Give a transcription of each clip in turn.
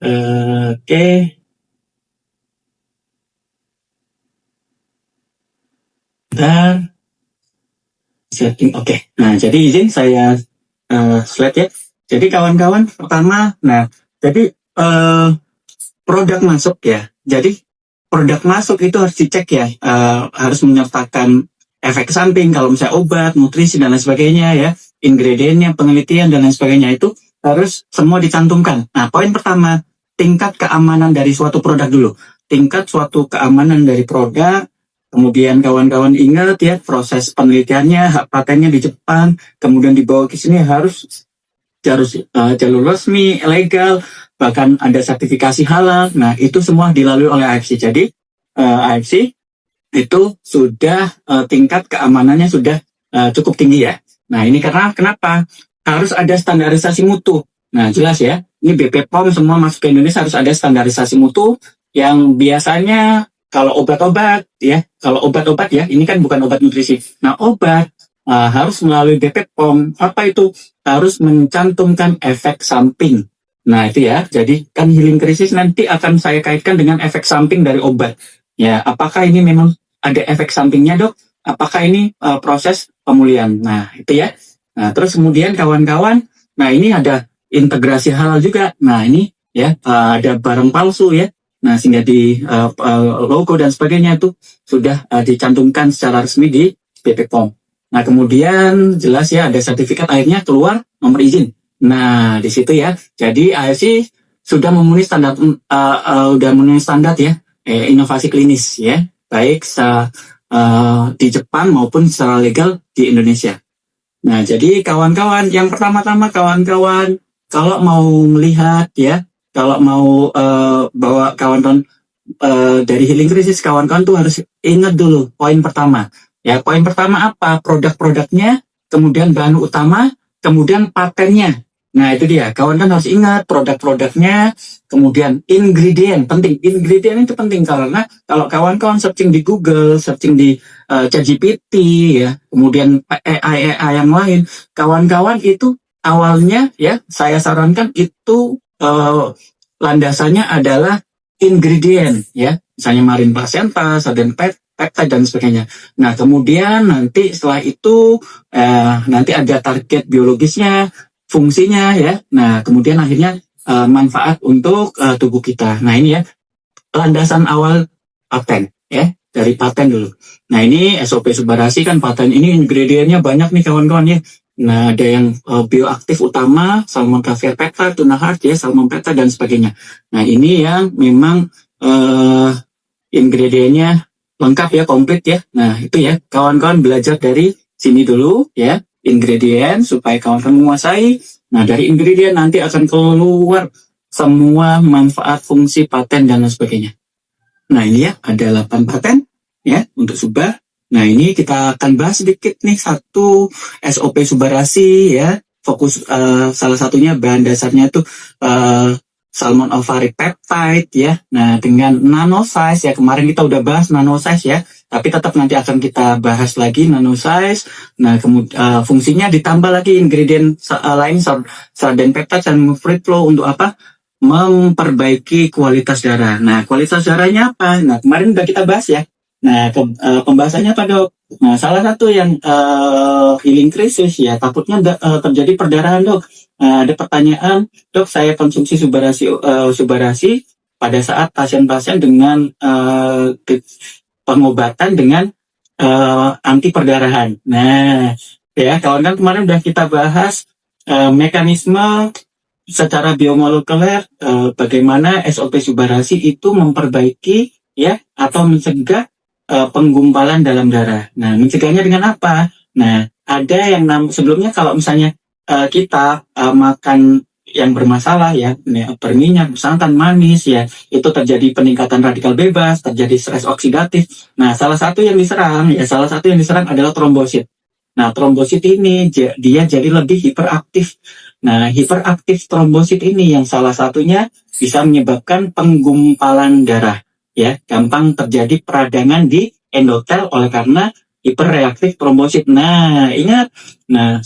Oke. Dan setting. Oke. Nah, jadi izin saya slide ya. Jadi kawan-kawan, pertama, nah, jadi produk masuk ya. Jadi produk masuk itu harus dicek ya, harus menyertakan efek samping kalau misalnya obat, nutrisi dan lain sebagainya ya, ingredientnya, penelitian dan lain sebagainya itu harus semua dicantumkan. Nah, poin pertama, tingkat keamanan dari suatu produk dulu. Tingkat suatu keamanan dari produk, kemudian kawan-kawan ingat ya, proses penelitiannya, hak patennya di Jepang, kemudian dibawa ke sini harus jalur resmi, legal, bahkan ada sertifikasi halal. Nah, itu semua dilalui oleh AFC. Jadi, AFC itu sudah tingkat keamanannya sudah cukup tinggi ya. Nah, ini karena kenapa? Harus ada standarisasi mutu. Nah, jelas ya. Ini BP POM semua masuk ke Indonesia harus ada standarisasi mutu yang biasanya kalau obat-obat ya, kalau obat-obat ya, ini kan bukan obat nutrisi. Nah, obat harus melalui BP POM. Apa itu? Harus mencantumkan efek samping. Nah, itu ya. Jadi kan healing krisis nanti akan saya kaitkan dengan efek samping dari obat. Ya, apakah ini memang ada efek sampingnya, Dok? Apakah ini proses pemulihan? Nah, itu ya. Nah, terus kemudian kawan-kawan, nah ini ada integrasi halal juga. Nah, ini ya ada barang palsu ya. Nah, sehingga di logo dan sebagainya itu sudah dicantumkan secara resmi di BP POM. Nah, kemudian jelas ya ada sertifikat akhirnya keluar nomor izin. Nah, di situ ya. Jadi AFC sudah memenuhi standar ya inovasi klinis ya, baik di Jepang maupun secara legal di Indonesia. Nah, jadi kawan-kawan, yang pertama-tama kawan-kawan kalau mau melihat ya, kalau mau bawa kawan-kawan dari healing krisis, kawan-kawan tuh harus ingat dulu poin pertama. Ya, poin pertama apa? Produk-produknya, kemudian bahan utama, kemudian patennya. Nah, itu dia. Kawan-kawan harus ingat produk-produknya, kemudian ingredient. Penting. Ingredient itu penting karena kalau kawan-kawan searching di Google, searching di ChatGPT, ya, kemudian AI yang lain, kawan-kawan itu awalnya, ya, saya sarankan itu landasannya adalah ingredient, ya. Misalnya marin placenta, sarden peptide dan sebagainya. Nah, kemudian nanti setelah itu nanti ada target biologisnya, fungsinya ya. Nah, kemudian akhirnya manfaat untuk tubuh kita. Nah, ini ya landasan awal paten ya, dari paten dulu. Nah, ini SOP Subarasi kan paten ini ingredientnya banyak nih kawan-kawan ya. Nah, ada yang bioaktif utama, salmon caviar peptide, tuna heart ya, salmon peptide dan sebagainya. Nah, ini yang memang ingredientnya lengkap ya, komplit ya. Nah, itu ya, kawan-kawan belajar dari sini dulu ya, ingredient supaya kawan-kawan menguasai. Nah, dari ingredient nanti akan keluar semua manfaat, fungsi, paten, dan lain sebagainya. Nah, ini ya, ada 8 paten ya, untuk Subah. Nah, ini kita akan bahas sedikit nih, satu SOP Subarasi ya, fokus salah satunya bahan dasarnya itu salmon ovaric peptide ya. Nah, dengan nano size ya, kemarin kita udah bahas nano size ya, tapi tetap nanti akan kita bahas lagi nano size. Nah, kemudian fungsinya ditambah lagi ingredient lain, sarden peptide dan free flow untuk apa? Memperbaiki kualitas darah. Nah, kualitas darahnya apa? Nah, kemarin udah kita bahas ya. Nah, pembahasannya apa, Dok? Nah, salah satu yang healing krisis ya, takutnya terjadi perdarahan, Dok. Ada pertanyaan, Dok, saya konsumsi Subarasi pada saat pasien-pasien dengan pengobatan dengan anti perdarahan. Nah, ya kawan-kawan kemarin udah kita bahas mekanisme secara biomolekuler bagaimana SOP Subarasi itu memperbaiki ya atau mencegah penggumpalan dalam darah. Nah, mencegahnya dengan apa? Nah, ada yang sebelumnya kalau misalnya kita makan yang bermasalah ya, berminyak, santan, manis ya, itu terjadi peningkatan radikal bebas, terjadi stres oksidatif. Nah, salah satu yang diserang adalah trombosit. Nah, trombosit ini dia jadi lebih hiperaktif. Nah, hiperaktif trombosit ini yang salah satunya bisa menyebabkan penggumpalan darah. Ya, gampang terjadi peradangan di endotel oleh karena hiperreaktif trombosit. Nah, ingat,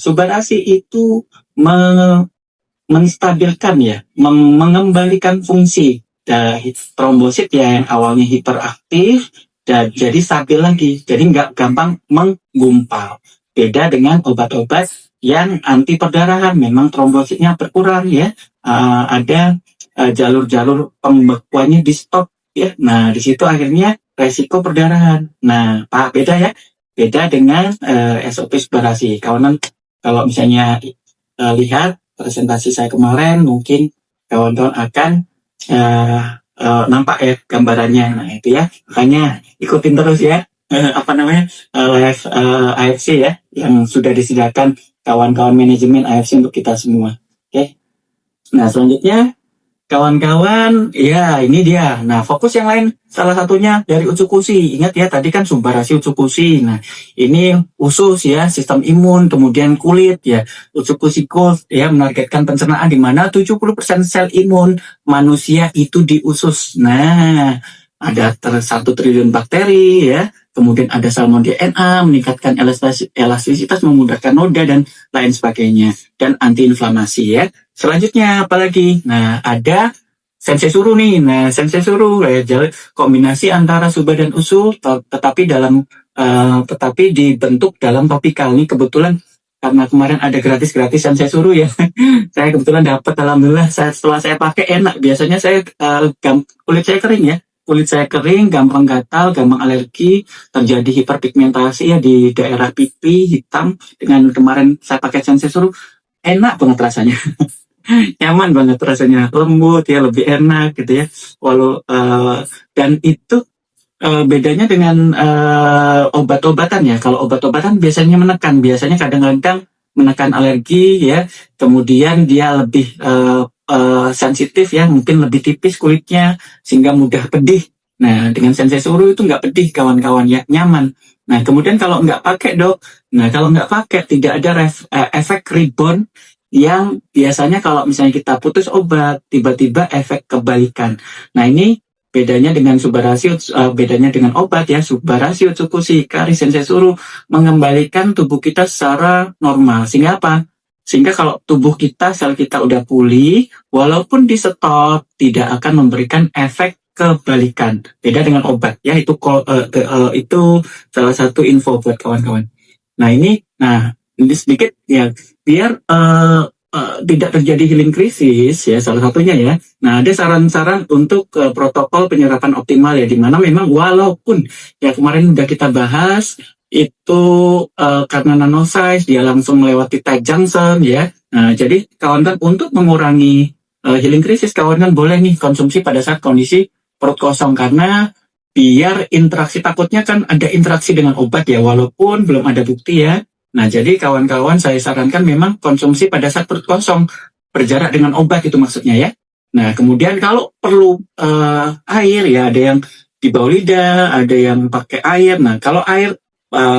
Subarasi itu menstabilkan ya, mengembalikan fungsi dari trombosit ya yang awalnya hiperaktif dan jadi stabil lagi, jadi nggak gampang menggumpal. Beda dengan obat-obat yang anti perdarahan, memang trombositnya berkurang ya, ada jalur-jalur pembekuannya di stop ya. Nah di situ akhirnya resiko perdarahan. Nah Pak, beda ya, beda dengan SOP subarasi. Kawanan kalau misalnya lihat presentasi saya kemarin, mungkin kawan-kawan akan uh, nampak ya gambarannya. Nah itu ya, makanya ikutin terus ya apa namanya live AFC ya yang sudah disediakan kawan-kawan manajemen AFC untuk kita semua. Oke, nah selanjutnya kawan-kawan, ya ini dia. Nah, fokus yang lain salah satunya dari Utsukushi. Ingat ya, tadi kan Subarashi Utsukushi. Nah, ini usus ya, sistem imun, kemudian kulit ya. Utsukushi Gold ya menargetkan pencernaan di mana 70% sel imun manusia itu di usus. Nah, ada 1 triliun bakteri ya. Kemudian ada salmon DNA, meningkatkan elastisitas, memudahkan noda dan lain sebagainya. Dan antiinflamasi ya. Selanjutnya apalagi? Nah, ada sensei suru nih. Nah, sensei suru kombinasi antara suba dan usu tetapi dibentuk dalam topikal. Ini kebetulan karena kemarin ada gratis sensei suru ya. Saya kebetulan dapat, alhamdulillah. Setelah saya pakai enak. Biasanya saya kulit saya kering ya. Kulit saya kering, gampang gatal, gampang alergi, terjadi hiperpigmentasi ya di daerah pipi hitam. Dengan kemarin saya pakai sensei suru, enak banget rasanya. Nyaman banget rasanya, lembut ya, lebih enak gitu ya. Dan itu bedanya dengan obat-obatan ya. Kalau obat-obatan biasanya kadang-kadang menekan alergi ya. Kemudian dia lebih sensitif ya, mungkin lebih tipis kulitnya sehingga mudah pedih. Nah, dengan sensei suru itu nggak pedih kawan-kawan ya, nyaman. Nah, kemudian kalau nggak pakai dok, kalau nggak pakai tidak ada efek rebound yang biasanya kalau misalnya kita putus obat, tiba-tiba efek kebalikan. Nah ini bedanya dengan Subarashi, bedanya dengan obat ya, Subarashi, Utsukushi, Kari, Sensei Suru mengembalikan tubuh kita secara normal. Sehingga apa? Sehingga kalau tubuh kita, sel kita udah pulih, walaupun di stop, tidak akan memberikan efek kebalikan. Beda dengan obat ya, itu salah satu info buat kawan-kawan. Nah ini sedikit ya biar tidak terjadi healing krisis ya, salah satunya ya. Nah ada saran-saran untuk protokol penyerapan optimal ya, dimana memang walaupun ya kemarin udah kita bahas itu karena nanosize dia langsung melewati tight junction ya. Nah jadi kawan-kawan untuk mengurangi healing krisis, kawan-kawan boleh nih konsumsi pada saat kondisi perut kosong, karena biar interaksi, takutnya kan ada interaksi dengan obat ya, walaupun belum ada bukti ya. Nah, jadi kawan-kawan saya sarankan memang konsumsi pada saat perut kosong, berjarak dengan obat itu maksudnya ya. Nah, kemudian kalau perlu air ya, ada yang di bawah lidah, ada yang pakai air. Nah, kalau air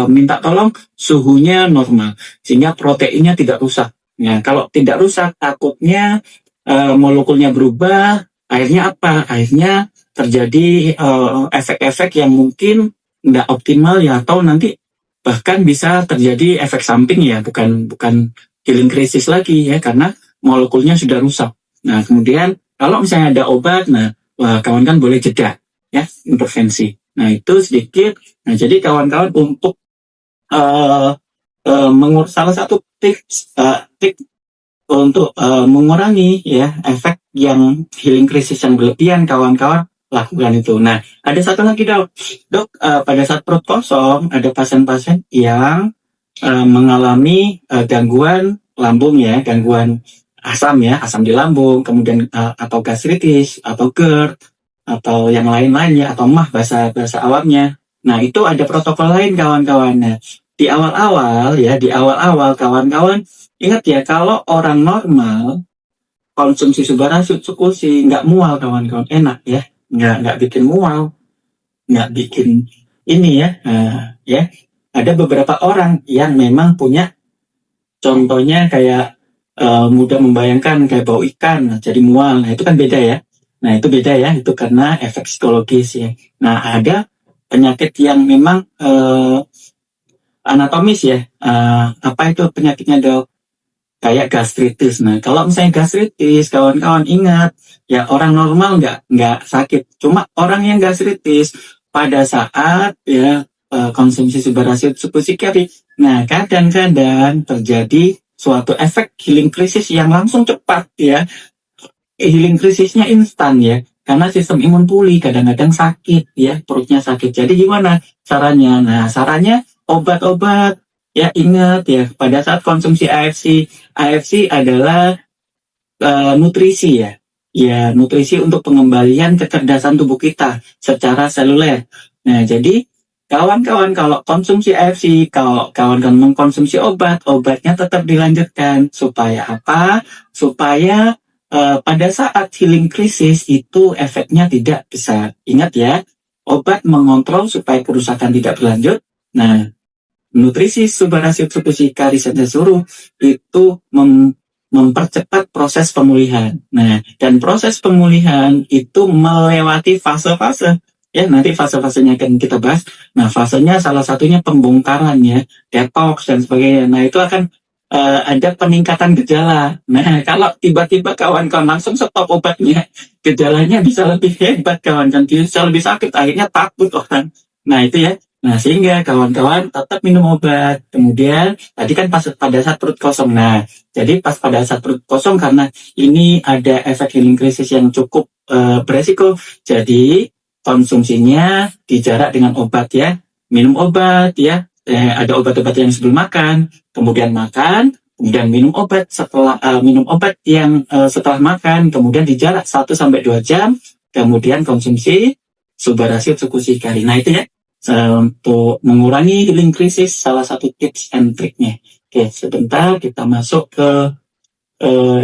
minta tolong suhunya normal, sehingga proteinnya tidak rusak. Nah, kalau tidak rusak, takutnya molekulnya berubah, akhirnya apa? Akhirnya terjadi efek-efek yang mungkin tidak optimal ya, atau nanti bahkan bisa terjadi efek samping ya, bukan healing krisis lagi ya, karena molekulnya sudah rusak. Nah kemudian kalau misalnya ada obat, kawan kan boleh jeda ya, intervensi. Nah itu sedikit. Nah jadi kawan-kawan untuk salah satu tips untuk mengurangi ya efek yang healing krisis yang berlebihan, kawan-kawan lakukan itu. Nah, ada satu lagi dok, pada saat perut kosong ada pasien-pasien yang mengalami gangguan lambung ya, gangguan asam di lambung, kemudian atau gastritis atau GERD atau yang lain-lainnya, atau mah bahasa awamnya. Nah, itu ada protokol lain kawan-kawan. Nah, di awal-awal kawan-kawan ingat ya, kalau orang normal konsumsi Subarashi, Utsukushi nggak mual kawan-kawan, enak ya, nggak bikin mual, nggak bikin ini ya. Ya ada beberapa orang yang memang punya, contohnya kayak mudah membayangkan kayak bau ikan, jadi mual. Nah itu kan beda ya. Nah itu beda ya, itu karena efek psikologis ya. Nah ada penyakit yang memang anatomis ya. Apa itu penyakitnya dok? kayak gastritis. Nah, kalau misalnya gastritis, kawan-kawan ingat, ya orang normal nggak sakit. Cuma orang yang gastritis pada saat ya konsumsi subarachio suppository. Nah, kadang-kadang terjadi suatu efek healing krisis yang langsung cepat ya. Healing krisisnya instan ya. Karena sistem imun pulih, kadang-kadang sakit ya, perutnya sakit. Jadi gimana caranya? Nah, sarannya obat-obat. Ya ingat ya, pada saat konsumsi AFC, AFC adalah nutrisi ya. Ya, nutrisi untuk pengembalian kecerdasan tubuh kita secara seluler. Nah, jadi kawan-kawan kalau konsumsi AFC, kalau kawan-kawan mengkonsumsi obat, obatnya tetap dilanjutkan. Supaya apa? Supaya pada saat healing krisis itu efeknya tidak besar. Ingat ya, obat mengontrol supaya kerusakan tidak berlanjut. Nah, nutrisi subarachio suppository suruh itu mempercepat proses pemulihan. Nah, dan proses pemulihan itu melewati fase-fase. Ya, nanti fase-fasenya akan kita bahas. Nah, fasenya salah satunya pembongkaran ya, detox dan sebagainya. Nah, itu akan ada peningkatan gejala. Nah, kalau tiba-tiba kawan-kawan langsung stop obatnya, gejalanya bisa lebih hebat kawan-kawan, bisa lebih sakit, akhirnya takut orang. Nah, itu ya. Nah, sehingga kawan-kawan tetap minum obat. Kemudian, tadi kan pas pada saat perut kosong. Nah, jadi pas pada saat perut kosong karena ini ada efek healing krisis yang cukup beresiko. Jadi, konsumsinya dijarak dengan obat ya. Minum obat ya. Ada obat-obat yang sebelum makan, kemudian makan, kemudian minum obat setelah minum obat yang setelah makan, kemudian dijarak 1-2 jam, kemudian konsumsi subarachio suppository. Nah, itu ya. Untuk mengurangi healing krisis salah satu tips and triknya. Oke, sebentar kita masuk ke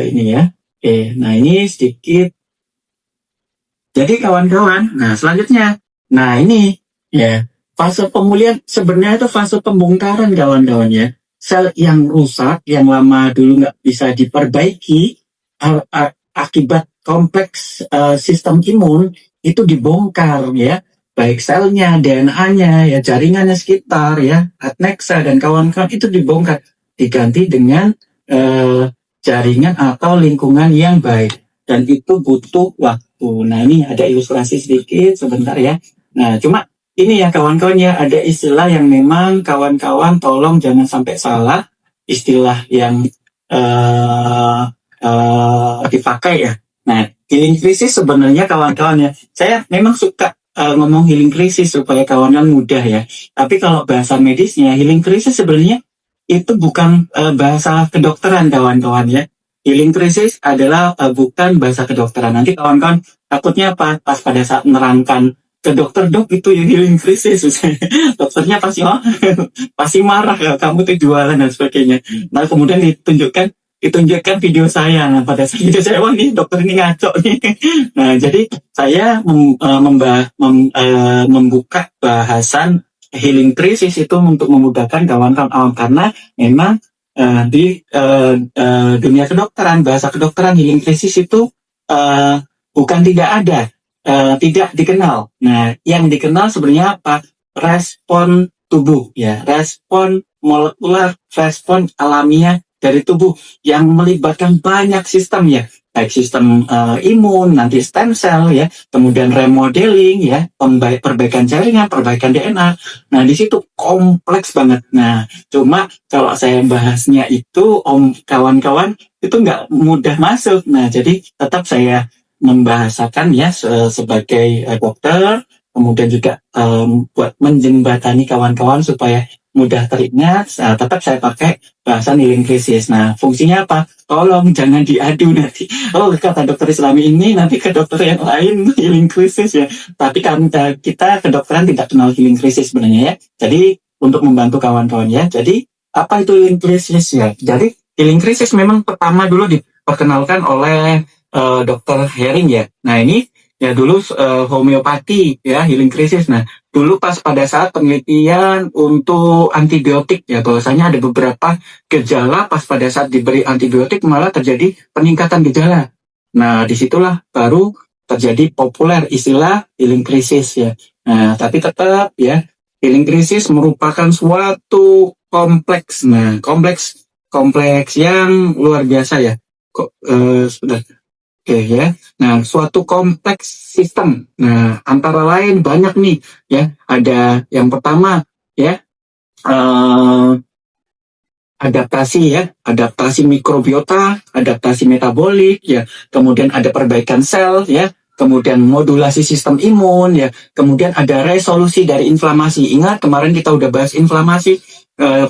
ini ya. Oke, nah ini sedikit. Jadi kawan-kawan, nah selanjutnya, nah ini ya fase pemulihan sebenarnya itu fase pembongkaran kawan-kawan ya. Sel yang rusak, yang lama dulu nggak bisa diperbaiki akibat kompleks sistem imun itu dibongkar ya. Baik selnya, DNA-nya, ya jaringannya sekitar, ya adnexa dan kawan-kawan itu dibongkar, diganti dengan jaringan atau lingkungan yang baik, dan itu butuh waktu. Nah, ini ada ilustrasi sedikit sebentar ya. Nah, cuma ini ya kawan-kawan ya, ada istilah yang memang kawan-kawan tolong jangan sampai salah istilah yang dipakai ya. Nah, healing krisis sebenarnya kawan-kawan ya, saya memang suka ngomong healing krisis supaya kawan-kawan mudah ya. Tapi kalau bahasa medisnya, healing krisis sebenarnya itu bukan bahasa kedokteran kawan-kawan ya. Healing krisis adalah bukan bahasa kedokteran. Nanti kawan-kawan takutnya apa? Pas pada saat menerangkan ke dokter, dok itu yang healing krisis. Dokternya pasti marah ya, kamu tuh jualan dan sebagainya. Nah, kemudian ditunjukkan video saya. Nah, pada saat video saya, wah nih dokter ini ngaco nih. Nah, jadi saya membuka bahasan healing krisis itu untuk memudahkan kawan-kawan karena memang di dunia kedokteran, bahasa kedokteran healing krisis itu bukan tidak ada, tidak dikenal. Nah, yang dikenal sebenarnya apa? Respon tubuh ya, respon molekuler, respon alamiah dari tubuh yang melibatkan banyak sistem ya, baik sistem imun, nanti stem cell ya, kemudian remodeling ya, perbaikan jaringan, perbaikan DNA. Nah, di situ kompleks banget. Nah, cuma kalau saya bahasnya itu kawan-kawan itu nggak mudah masuk. Nah, jadi tetap saya membahasakan ya sebagai dokter, kemudian juga buat menjembatani kawan-kawan supaya mudah teringat. Tetap saya pakai bahasan healing krisis. Nah, fungsinya apa? Tolong jangan diadu nanti. Oh, kata dokter Islami ini nanti ke dokter yang lain healing krisis ya. Tapi kita kedokteran tidak kenal healing krisis sebenarnya ya. Jadi untuk membantu kawan-kawan ya. Jadi apa itu healing krisis ya? Jadi healing krisis memang pertama dulu diperkenalkan oleh Dr. Hering ya. Nah, ini ya dulu homeopati ya, healing krisis. Nah, dulu pas pada saat penelitian untuk antibiotik ya, bahwasanya ada beberapa gejala pas pada saat diberi antibiotik malah terjadi peningkatan gejala. Nah, disitulah baru terjadi populer istilah healing krisis ya. Nah, tapi tetap ya, healing krisis merupakan suatu kompleks. Nah, kompleks kompleks yang luar biasa ya. Sudah. Oke ya. Nah, suatu kompleks sistem. Nah, antara lain banyak nih ya. Ada yang pertama ya, adaptasi mikrobiota, adaptasi metabolik ya, kemudian ada perbaikan sel ya, kemudian modulasi sistem imun ya, kemudian ada resolusi dari inflamasi. Ingat kemarin kita udah bahas inflamasi,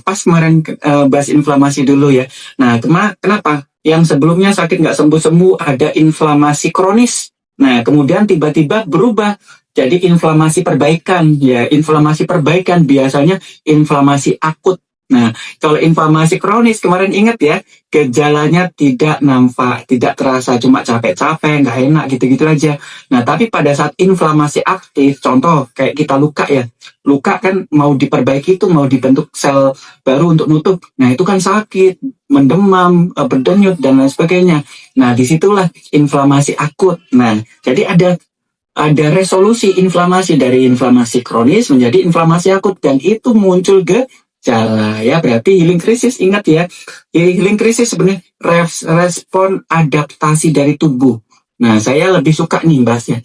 pas kemarin bahas inflamasi dulu ya. Nah, kenapa? Yang sebelumnya sakit nggak sembuh-sembuh, ada inflamasi kronis. Nah, kemudian tiba-tiba berubah jadi inflamasi perbaikan ya. Inflamasi perbaikan biasanya inflamasi akut. Nah, kalau inflamasi kronis kemarin ingat ya, gejalanya tidak nampak, tidak terasa, cuma capek-capek, nggak enak gitu-gitu aja. Nah, tapi pada saat inflamasi aktif, contoh kayak kita luka ya, luka kan mau diperbaiki itu mau dibentuk sel baru untuk nutup. Nah, itu kan sakit, mendemam, berdenyut dan lain sebagainya. Nah, disitulah inflamasi akut. Nah, jadi ada resolusi inflamasi dari inflamasi kronis menjadi inflamasi akut dan itu muncul gejala ya, berarti healing krisis. Ingat ya, healing krisis sebenarnya respon adaptasi dari tubuh. Nah, saya lebih suka nih bahasnya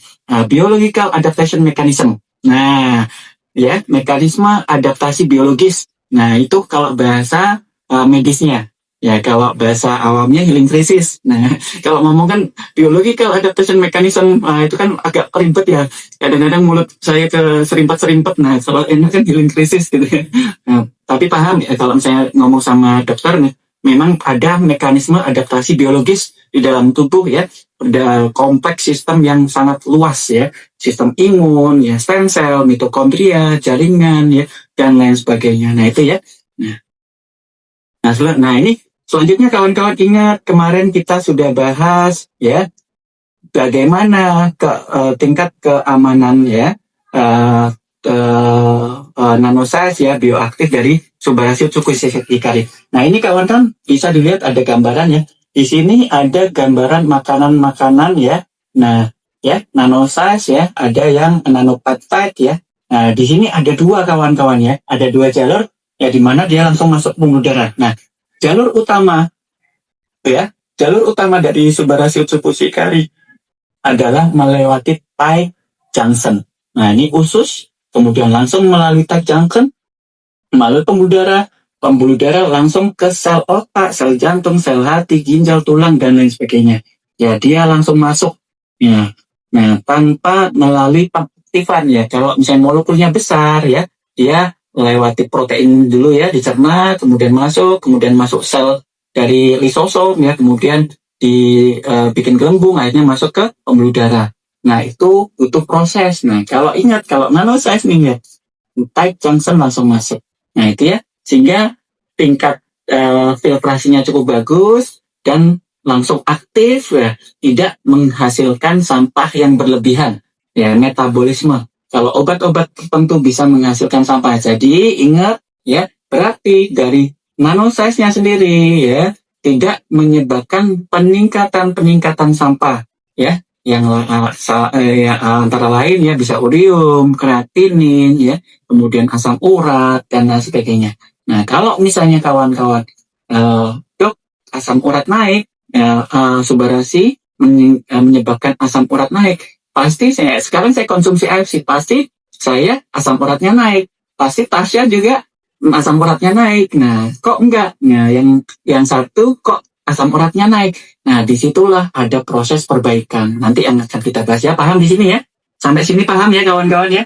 biological adaptation mechanism. Nah, ya, mekanisme adaptasi biologis. Nah, itu kalau bahasa medisnya. Ya, kalau bahasa awamnya healing krisis. Nah, kalau ngomong kan biological adaptation mechanism, itu kan agak ribet ya. Kadang-kadang mulut saya ke serimpet-serimpet. Nah, kalau enak kan healing krisis gitu ya. Nah, tapi paham ya kalau misalnya ngomong sama dokter nih, memang ada mekanisme adaptasi biologis di dalam tubuh ya. Ada kompleks sistem yang sangat luas ya. Sistem imun, ya, stem cell, mitokondria, jaringan ya, dan lain sebagainya. Nah, itu ya. Nah, ini selanjutnya kawan-kawan ingat kemarin kita sudah bahas ya bagaimana tingkat keamanan ya nanosize ya bioaktif dari Subaraceae hikari. Nah, ini kawan-kawan bisa dilihat ada gambaran ya. Di sini ada gambaran makanan-makanan ya. Nah, ya nanosize ya, ada yang nanopeptide ya. Nah, di sini ada dua kawan-kawan ya, ada dua jalur ya di mana dia langsung masuk pembuluh darah. Nah, jalur utama dari Subaraceae hikari adalah melewati tight junction. Nah, ini usus, kemudian langsung melalui tight junction, melalui pembuluh darah langsung ke sel otak, sel jantung, sel hati, ginjal, tulang, dan lain sebagainya. Ya, dia langsung masuk. Ya. Nah, tanpa melalui pengaktifan ya. Kalau misalnya molekulnya besar ya, dia lewati protein dulu ya, dicerna, kemudian masuk sel dari lisosom ya, kemudian dibikin gelembung, akhirnya masuk ke pembuluh darah. Nah, itu butuh proses. Nah, kalau nanosize nih ya, tight junction langsung masuk. Nah, itu ya, sehingga tingkat filtrasinya cukup bagus dan langsung aktif ya, tidak menghasilkan sampah yang berlebihan. Ya, metabolisme. Kalau obat-obat tertentu bisa menghasilkan sampah. Jadi, ingat ya, berarti dari nanosize-nya sendiri ya, tidak menyebabkan peningkatan sampah ya, yang antara lain ya bisa urium, kreatinin ya, kemudian asam urat dan lain sebagainya. Nah, kalau misalnya kawan-kawan dok asam urat naik, Subaraceae menyebabkan asam urat naik, pasti sekarang saya konsumsi AFC, pasti saya asam uratnya naik, pasti Tasya juga asam uratnya naik. Nah, kok enggak? Nah, yang satu kok asam uratnya naik. Nah, disitulah ada proses perbaikan. Nanti yang akan kita bahas ya. Paham di sini ya? Sampai sini paham ya kawan-kawan ya?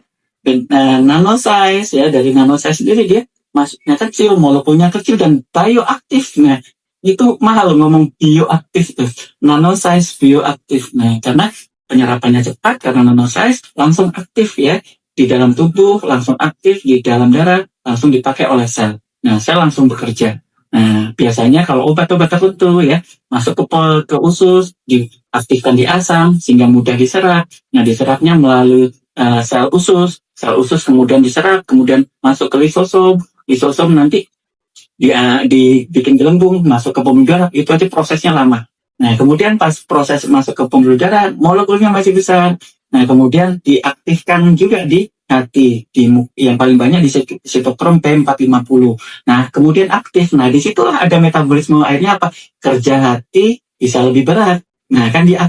Nanosize ya, dari nanosize sendiri dia masuknya kecil, molekulnya kecil dan bioaktif. Nah, itu mahal ngomong bioaktif tuh. Nanosize bioaktif. Nah, karena penyerapannya cepat, karena nanosize langsung aktif ya. Di dalam tubuh, langsung aktif di dalam darah, langsung dipakai oleh sel. Nah, sel langsung bekerja. Nah, biasanya kalau obat-obat tertentu ya, masuk ke usus, diaktifkan di asam, sehingga mudah diserap. Nah, diserapnya melalui sel usus kemudian diserap, kemudian masuk ke lisosom nanti dibikin gelembung, masuk ke pembuluh darah, itu aja prosesnya lama. Nah, kemudian pas proses masuk ke pembuluh darah, molekulnya masih besar. Nah, kemudian diaktifkan juga di hati yang paling banyak di sitokrom P450. Nah, kemudian aktif. Nah, disitulah ada metabolisme akhirnya apa? Kerja hati bisa lebih berat. Nah, kan dia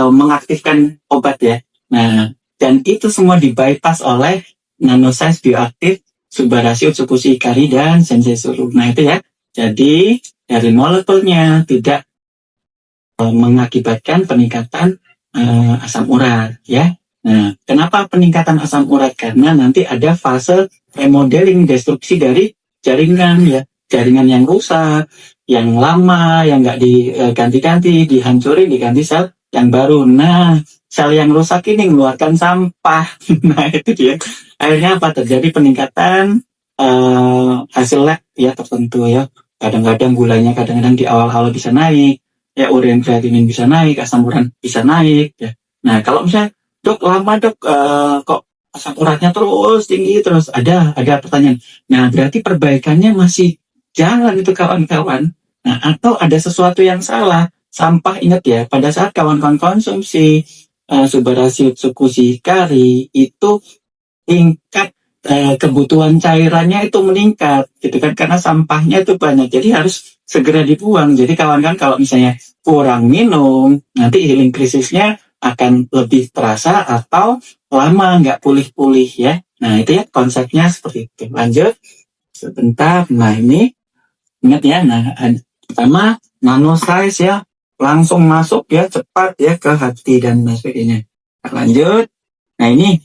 mengaktifkan obat ya. Nah, dan itu semua dibypass oleh nanosize bioaktif subarasio Tsukushi Hikari dan Sensei Suru. Nah, itu ya. Jadi dari molekulnya tidak mengakibatkan peningkatan asam urat ya. Nah, kenapa peningkatan asam urat? Karena nanti ada fase remodeling, destruksi dari jaringan ya, jaringan yang rusak, yang lama, yang nggak diganti-ganti, dihancurin, diganti sel yang baru. Nah, sel yang rusak ini mengeluarkan sampah. Nah, itu dia. Akhirnya apa? Terjadi peningkatan hasil lab ya tertentu ya. Kadang-kadang gulanya kadang-kadang di awal-awal bisa naik, ya urean kreatinin bisa naik, asam urat bisa naik ya. Nah, kalau misalnya dok lama dok kok asam uratnya terus tinggi terus ada pertanyaan. Nah, berarti perbaikannya masih jalan itu kawan-kawan. Nah, atau ada sesuatu yang salah. Sampah, ingat ya, pada saat kawan-kawan konsumsi subarasio Tsukushi Hikari itu tingkat kebutuhan cairannya itu meningkat gitu kan, karena sampahnya itu banyak, jadi harus segera dibuang. Jadi kawan-kawan kalau misalnya kurang minum, nanti healing krisisnya akan lebih terasa atau lama nggak pulih-pulih ya. Nah, itu ya konsepnya seperti itu. Lanjut sebentar. Nah, ini ingat ya. Nah, pertama nanosize ya, langsung masuk ya, cepat ya ke hati dan sebagainya. Lanjut. Nah, ini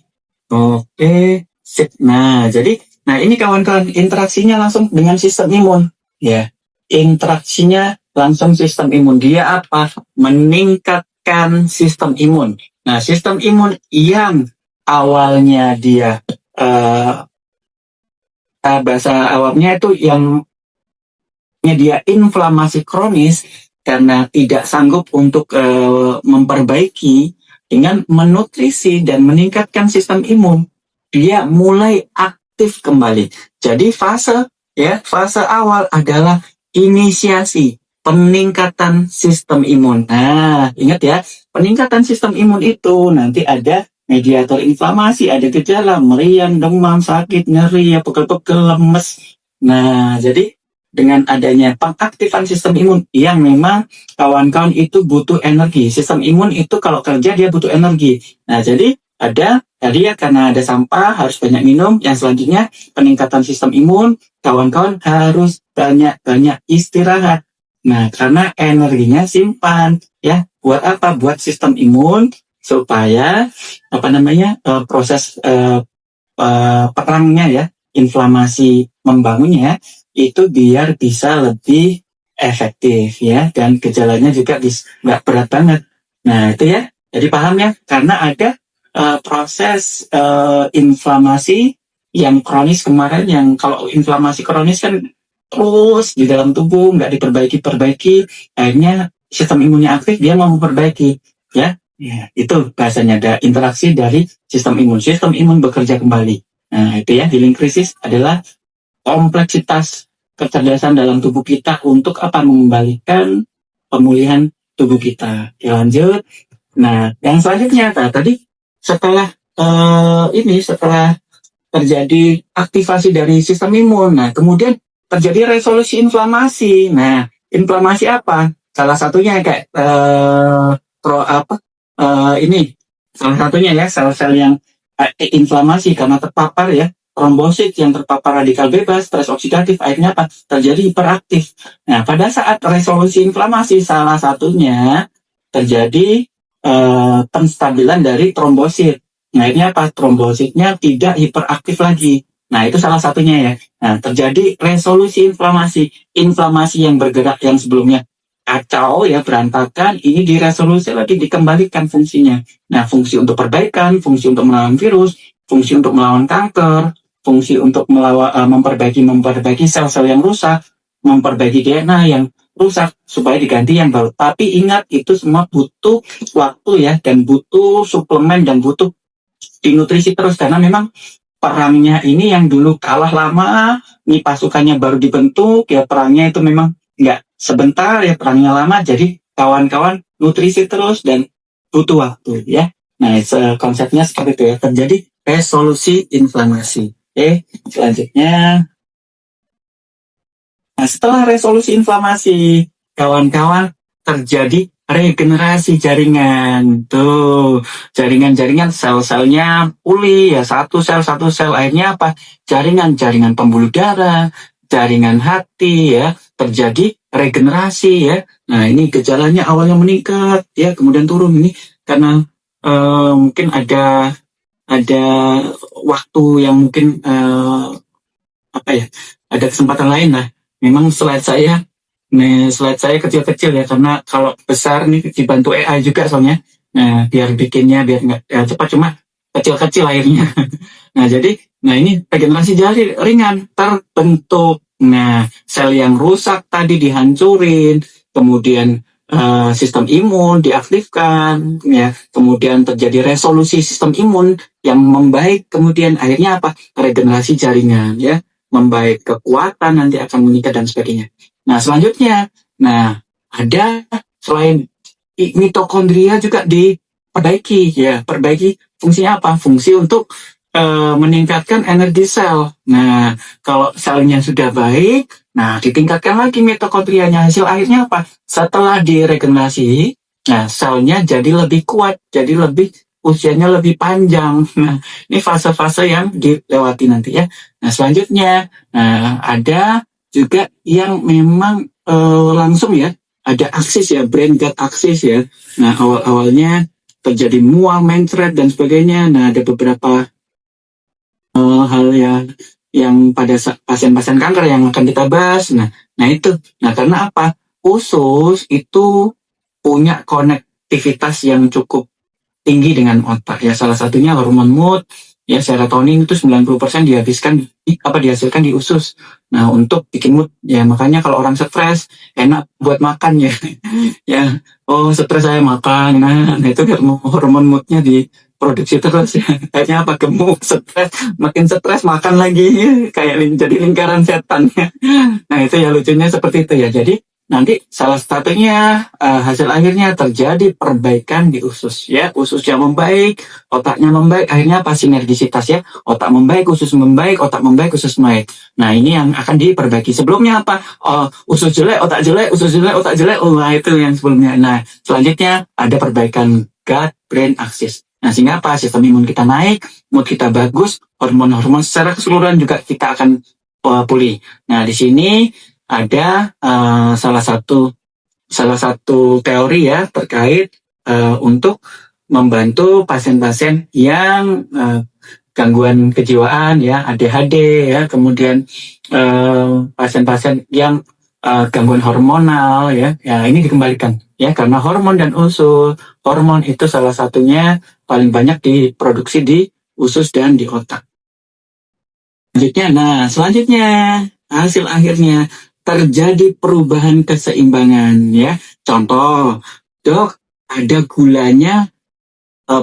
oke. Sip. Nah, jadi ini kawan-kawan interaksinya langsung dengan sistem imun ya. Interaksinya langsung sistem imun. Dia apa? Meningkatkan sistem imun. Nah, sistem imun yang awalnya dia bahasa awamnya itu yang dia inflamasi kronis karena tidak sanggup untuk memperbaiki, dengan menutrisi dan meningkatkan sistem imun, dia mulai aktif kembali. Jadi fase awal adalah inisiasi peningkatan sistem imun. Nah, ingat ya, peningkatan sistem imun itu nanti ada mediator inflamasi, ada gejala meriang, demam, sakit, nyeri, pegel-pegel, lemes. Nah, jadi dengan adanya pengaktifan sistem imun yang memang kawan-kawan itu butuh energi. Sistem imun itu kalau kerja dia butuh energi. Nah, jadi ada tadi ya, karena ada sampah harus banyak minum. Yang selanjutnya peningkatan sistem imun, kawan-kawan harus banyak-banyak istirahat. Nah, karena energinya simpan ya. Buat apa? Buat sistem imun supaya proses perangnya ya, inflamasi membangunnya itu biar bisa lebih efektif ya, dan gejalanya juga nggak berat banget. Nah, itu ya, jadi paham ya, karena ada proses inflamasi yang kronis kemarin, yang kalau inflamasi kronis kan terus di dalam tubuh nggak diperbaiki, akhirnya sistem imunnya aktif, dia mau memperbaiki ya. Ya, itu bahasanya ada interaksi dari sistem imun bekerja kembali. Nah, itu ya, healing krisis adalah kompleksitas kecerdasan dalam tubuh kita untuk apa? Mengembalikan pemulihan tubuh kita. Ya, lanjut. Nah, yang selanjutnya tadi setelah setelah terjadi aktivasi dari sistem imun, nah kemudian terjadi resolusi inflamasi. Nah, inflamasi apa? Salah satunya kayak salah satunya ya, sel-sel yang inflamasi karena terpapar ya, trombosit yang terpapar radikal bebas, stres oksidatif, akhirnya apa? Terjadi hiperaktif. Nah, pada saat resolusi inflamasi, salah satunya terjadi penstabilan dari trombosit. Nah, akhirnya apa? Trombositnya tidak hiperaktif lagi. Nah, itu salah satunya ya. Nah, terjadi resolusi inflamasi yang bergerak yang sebelumnya kacau ya, berantakan, ini diresolusi lagi, dikembalikan fungsinya. Nah, fungsi untuk perbaikan, fungsi untuk melawan virus, fungsi untuk melawan kanker, fungsi untuk memperbaiki sel-sel yang rusak, memperbaiki DNA yang rusak supaya diganti yang baru. Tapi ingat, itu semua butuh waktu ya, dan butuh suplemen, dan butuh dinutrisi terus, karena memang perangnya ini yang dulu kalah lama, nih pasukannya baru dibentuk ya, perangnya itu memang nggak sebentar ya, perangnya lama, jadi kawan-kawan nutrisi terus dan butuh waktu ya. Nah, konsepnya seperti itu ya. Terjadi resolusi inflamasi. Oke, selanjutnya. Nah, setelah resolusi inflamasi, kawan-kawan, terjadi regenerasi jaringan. Tuh, jaringan-jaringan sel-selnya pulih ya, satu sel akhirnya apa? Jaringan pembuluh darah, jaringan hati ya, terjadi regenerasi ya. Nah, ini gejalanya awalnya meningkat ya, kemudian turun ini karena mungkin ada waktu yang mungkin apa ya, ada kesempatan lain lah. Memang slide saya kecil-kecil ya, karena kalau besar nih dibantu AI juga soalnya. Nah, biar bikinnya biar nggak cepat, cuma kecil-kecil akhirnya. Nah, jadi, ini regenerasi jari ringan terbentuk. Nah, sel yang rusak tadi dihancurin, kemudian sistem imun diaktifkan, ya, kemudian terjadi resolusi sistem imun yang membaik, kemudian akhirnya apa? Regenerasi jaringan, ya, membaik, kekuatan nanti akan meningkat dan sebagainya. Nah, selanjutnya, ada selain mitokondria juga diperbaiki, ya, perbaiki fungsinya apa? Fungsi untuk meningkatkan energi sel. Nah, kalau selnya sudah baik, ditingkatkan lagi mitokondrianya. Hasil akhirnya apa? Setelah diregenerasi, selnya jadi lebih kuat, jadi usianya lebih panjang. Nah, ini fase-fase yang dilewati nanti ya. Nah, selanjutnya, ada juga yang memang langsung ya, ada aksis ya, brain gut aksis ya. Nah, awal-awalnya terjadi mual, mencret dan sebagainya. Nah, ada beberapa hal yang pada pasien-pasien kanker yang akan kita bahas. Nah itu. Nah, karena apa? Usus itu punya konektivitas yang cukup tinggi dengan otak ya. Salah satunya hormon mood ya, serotonin itu 90% dihasilkan di usus. Nah, untuk bikin mood ya, makanya kalau orang stres enak buat makan ya. Ya, stres saya makan. Nah itu hormon moodnya diproduksi terus ya. Kayaknya apa, gemuk, stres, makin stres makan lagi, kayak jadi lingkaran setan ya. Nah, itu ya lucunya seperti itu ya. Jadi nanti salah satunya hasil akhirnya terjadi perbaikan di usus ya, ususnya membaik, otaknya membaik, akhirnya apa? Sinergisitas ya, otak membaik, usus membaik, otak membaik, usus membaik. Nah, ini yang akan diperbaiki. Sebelumnya apa? Usus jelek, otak jelek, usus jelek, otak jelek. Itu yang sebelumnya. Nah, selanjutnya ada perbaikan gut brain axis. Nah, sehingga apa? Sistem imun kita naik, mood kita bagus, hormon-hormon secara keseluruhan juga kita akan pulih. Nah, di sini ada salah satu teori ya terkait untuk membantu pasien-pasien yang gangguan kejiwaan ya, ADHD ya, kemudian pasien-pasien yang gangguan hormonal ya, ini dikembalikan ya, karena hormon dan usus. Hormon itu salah satunya paling banyak diproduksi di usus dan di otak. Selanjutnya hasil akhirnya terjadi perubahan keseimbangan ya. Contoh, dok, ada gulanya,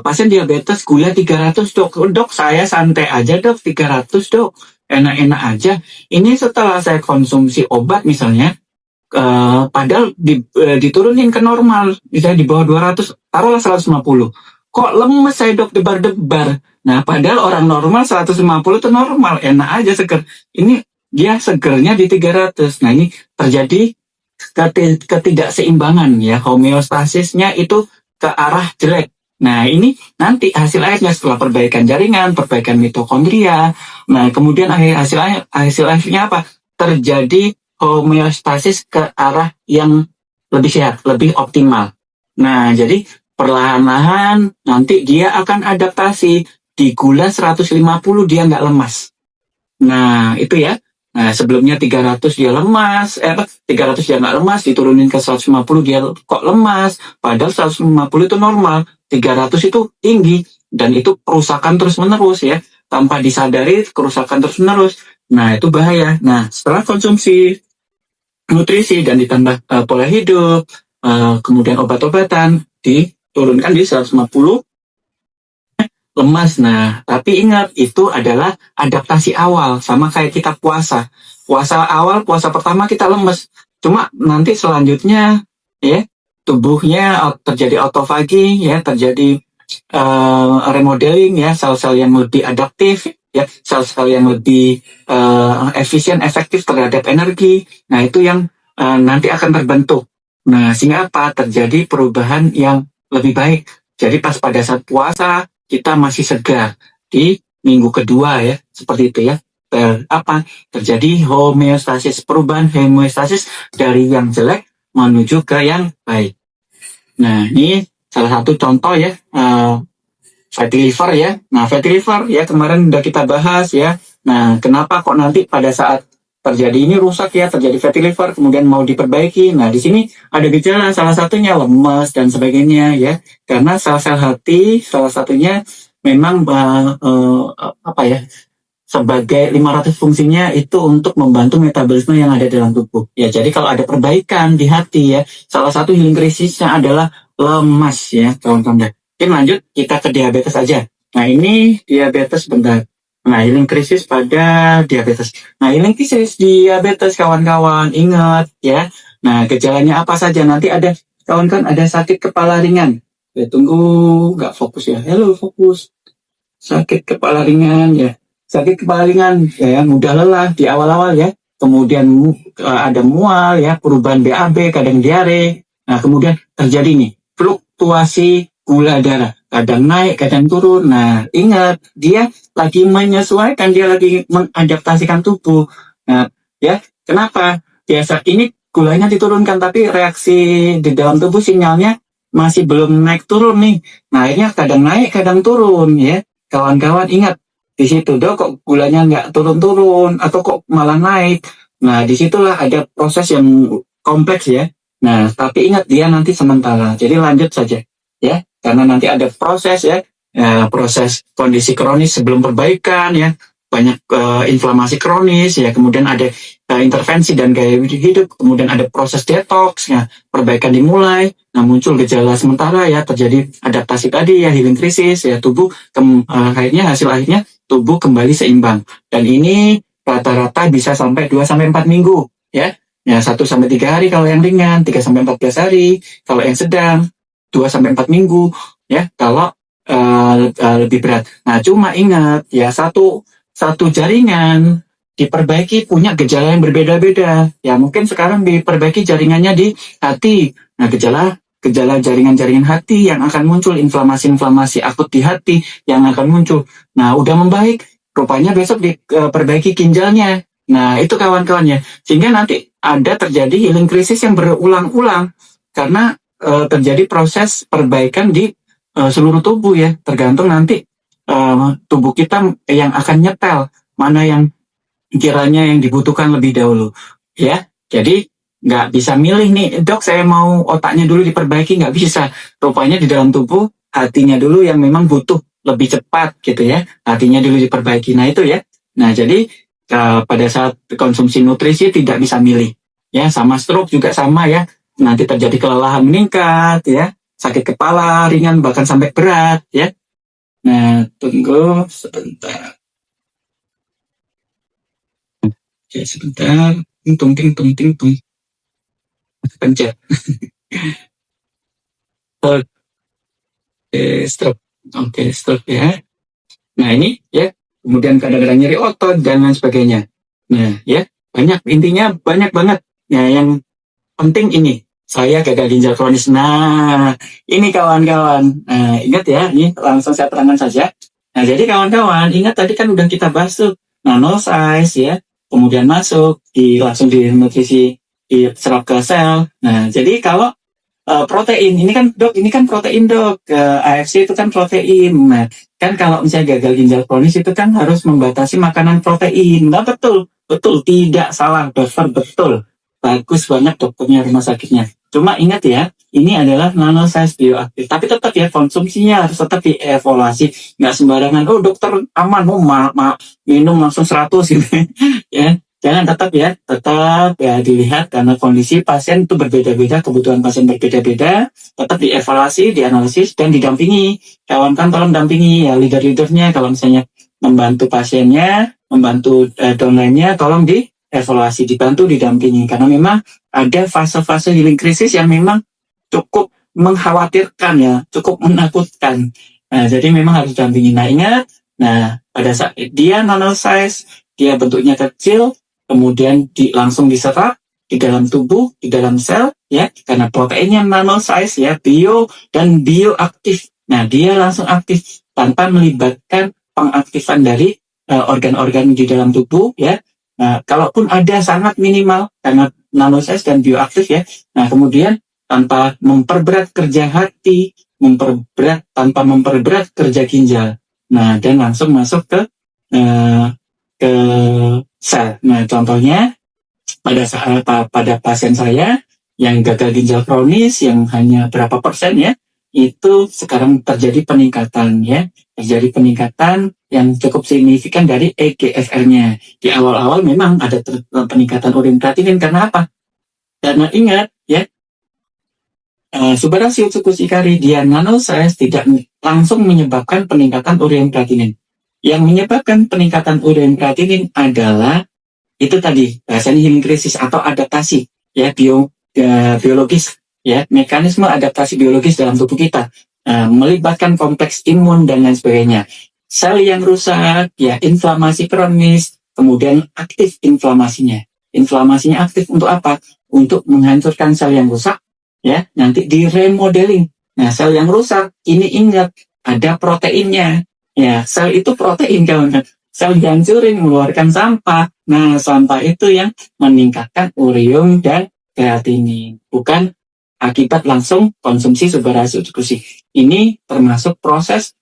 pasien diabetes gula 300 dok, saya santai aja dok, 300 dok, enak-enak aja. Ini setelah saya konsumsi obat misalnya, padahal diturunin ke normal, misalnya di bawah 200, taruhlah 150. Kok lemes saya dok, debar-debar. Nah, padahal orang normal 150 itu normal, enak aja, seger. Ini dia segernya di 300. Nah, ini terjadi ketidakseimbangan ya, homeostasisnya itu ke arah jelek. Nah, ini nanti hasil akhirnya setelah perbaikan jaringan, perbaikan mitokondria. Nah, kemudian hasil akhirnya apa? Terjadi homeostasis ke arah yang lebih sehat, lebih optimal. Nah, jadi perlahan-lahan nanti dia akan adaptasi. Di gula 150 dia nggak lemas. Nah, itu ya. Nah, sebelumnya 300 dia lemas, 300 dia nggak lemas, diturunin ke 150 dia kok lemas, padahal 150 itu normal, 300 itu tinggi, dan itu kerusakan terus-menerus ya, tanpa disadari kerusakan terus-menerus. Nah, itu bahaya. Nah, setelah konsumsi nutrisi dan ditambah pola hidup, kemudian obat-obatan, diturunkan di 150, lemas. Nah, tapi ingat, itu adalah adaptasi awal, sama kayak kita puasa. Puasa pertama kita lemes, cuma nanti selanjutnya ya, tubuhnya terjadi autofagi ya, terjadi remodeling ya, sel-sel yang lebih adaptif ya, sel-sel yang lebih efisien, efektif terhadap energi. Nah, itu yang nanti akan terbentuk. Nah, sehingga apa? Terjadi perubahan yang lebih baik. Jadi pas pada saat puasa kita masih segar di minggu kedua ya, seperti itu ya. Terjadi homeostasis, perubahan homeostasis dari yang jelek menuju ke yang baik. Nah, ini salah satu contoh ya, fatty liver ya. Nah, fatty liver ya kemarin udah kita bahas ya. Nah, kenapa kok nanti pada saat terjadi ini rusak ya, terjadi fatty liver, kemudian mau diperbaiki. Nah, di sini ada gejala, salah satunya lemas dan sebagainya ya. Karena sel-sel hati salah satunya memang apa ya, sebagai 500 fungsinya itu untuk membantu metabolisme yang ada dalam tubuh. Ya, jadi kalau ada perbaikan di hati ya, salah satu healing krisisnya adalah lemas ya, kawan-kawan. Oke, lanjut kita ke diabetes aja. Nah, ini diabetes bentar. Nah, healing krisis pada diabetes. Nah, healing krisis diabetes kawan-kawan, ingat ya. Nah, gejalanya apa saja? Nanti ada kawan-kawan ada sakit kepala ringan. Ya, tunggu, nggak fokus ya. Halo, fokus. Sakit kepala ringan ya, sakit kepala ringan ya, mudah lelah di awal-awal ya, kemudian ada mual ya, perubahan BAB, kadang diare. Nah, kemudian terjadi nih fluktuasi gula darah, kadang naik kadang turun. Nah, ingat dia lagi menyesuaikan, dia lagi mengadaptasikan tubuh. Nah, ya, kenapa biasa ini gulanya diturunkan tapi reaksi di dalam tubuh sinyalnya masih belum naik turun nih. Nah, akhirnya kadang naik kadang turun ya. Kawan-kawan ingat, di situ dong kok gulanya nggak turun-turun atau kok malah naik. Nah, disitulah ada proses yang kompleks ya. Nah, tapi ingat dia nanti sementara. Jadi lanjut saja ya, karena nanti ada proses ya, proses kondisi kronis sebelum perbaikan ya, banyak inflamasi kronis ya, kemudian ada intervensi dan gaya hidup, kemudian ada proses detox ya, perbaikan dimulai. Nah, muncul gejala sementara ya, terjadi adaptasi tadi ya, healing krisis ya, tubuh hasil akhirnya tubuh kembali seimbang. Dan ini rata-rata bisa sampai 2 sampai 4 minggu ya. Ya, 1 sampai 3 hari kalau yang ringan, 3 sampai 14 hari kalau yang sedang, 2 sampai 4 minggu ya kalau lebih berat. Nah, cuma ingat ya, satu jaringan diperbaiki punya gejala yang berbeda-beda. Ya, mungkin sekarang diperbaiki jaringannya di hati. Nah, gejala jaringan-jaringan hati yang akan muncul, inflamasi-inflamasi akut di hati yang akan muncul. Nah, udah membaik, rupanya besok diperbaiki ginjalnya. Nah, itu kawan-kawannya. Sehingga nanti ada terjadi healing krisis yang berulang-ulang karena terjadi proses perbaikan di seluruh tubuh ya. Tergantung nanti tubuh kita yang akan nyetel mana yang kiranya yang dibutuhkan lebih dahulu ya. Jadi nggak bisa milih nih, dok saya mau otaknya dulu diperbaiki, nggak bisa. Rupanya di dalam tubuh hatinya dulu yang memang butuh lebih cepat gitu ya, hatinya dulu diperbaiki. Nah, itu ya. Nah, jadi pada saat konsumsi nutrisi tidak bisa milih ya. Sama stroke juga sama ya, nanti terjadi kelelahan meningkat ya, sakit kepala ringan bahkan sampai berat ya. Nah, tunggu sebentar. Oke, sebentar. Tung ting tung ting tung. Pencet. Stop. Oke, stop ya. Nah, ini ya. Kemudian kadang-kadang nyeri otot dan lain sebagainya. Nah, ya. Intinya banyak banget. Nah, yang penting ini. Saya gagal ginjal kronis. Nah, ini kawan-kawan. Nah, ingat ya. Ini langsung saya terangkan saja. Nah, jadi kawan-kawan, ingat tadi kan udah kita bahas tuh. Nano size ya. Kemudian masuk langsung di nutrisi diserap ke sel. Nah, jadi kalau protein ini kan dok, ini kan protein dok, AFC itu kan protein. Nah, kan kalau misalnya gagal ginjal kronis itu kan harus membatasi makanan protein. Nah, betul tidak salah, dokter betul, bagus banget dokternya rumah sakitnya. Cuma ingat ya, ini adalah nano size bioaktif. Tapi tetap ya konsumsinya harus tetap dievaluasi. Nggak sembarangan, oh dokter aman, mau minum langsung 100 gitu ya. Jangan, tetap ya dilihat karena kondisi pasien itu berbeda-beda, kebutuhan pasien berbeda-beda, tetap dievaluasi, dianalisis, dan didampingi. Kawan-kawan tolong dampingi ya leader-leadernya, kalau misalnya membantu pasiennya, membantu downline-nya, tolong dievaluasi, dibantu, didampingi. Karena memang ada fase-fase healing krisis yang memang cukup mengkhawatirkan ya, cukup menakutkan. Nah, jadi memang harus dampingi. Nah, ingat, nah pada saat dia nano size, dia bentuknya kecil, kemudian langsung diserap di dalam tubuh, di dalam sel, ya, karena proteinnya nano size, ya, dan bioaktif. Nah, dia langsung aktif tanpa melibatkan pengaktifan dari organ-organ di dalam tubuh, ya. Nah, kalaupun ada sangat minimal karena nano size dan bioaktif, ya. Nah, kemudian tanpa memperberat kerja hati, tanpa memperberat kerja ginjal. Nah, dan langsung masuk ke sel. Nah, contohnya pada pasien saya yang gagal ginjal kronis yang hanya berapa persen, ya, itu sekarang terjadi peningkatan, ya, terjadi peningkatan yang cukup signifikan dari EGFR-nya. Di awal-awal memang ada peningkatan urin kreatinin. Karena apa? Karena ingat, ya, Subarashi Utsukushikari dia nanosize tidak langsung menyebabkan peningkatan urin kreatinin. Yang menyebabkan peningkatan urin kreatinin adalah itu tadi bahasanya healing crisis atau adaptasi, ya, biologis, ya, mekanisme adaptasi biologis dalam tubuh kita, melibatkan kompleks imun dan lain sebagainya. Sel yang rusak, ya, inflamasi kronis, kemudian aktif inflamasinya. Inflamasinya aktif untuk apa? Untuk menghancurkan sel yang rusak, ya, nanti di remodeling. Nah, sel yang rusak ini ingat ada proteinnya, ya, sel itu protein, kawan. Sel dihancurin mengeluarkan sampah. Nah, sampah itu yang meningkatkan urium dan kreatinin, bukan akibat langsung konsumsi Subarashi Utsukushi. Ini termasuk proses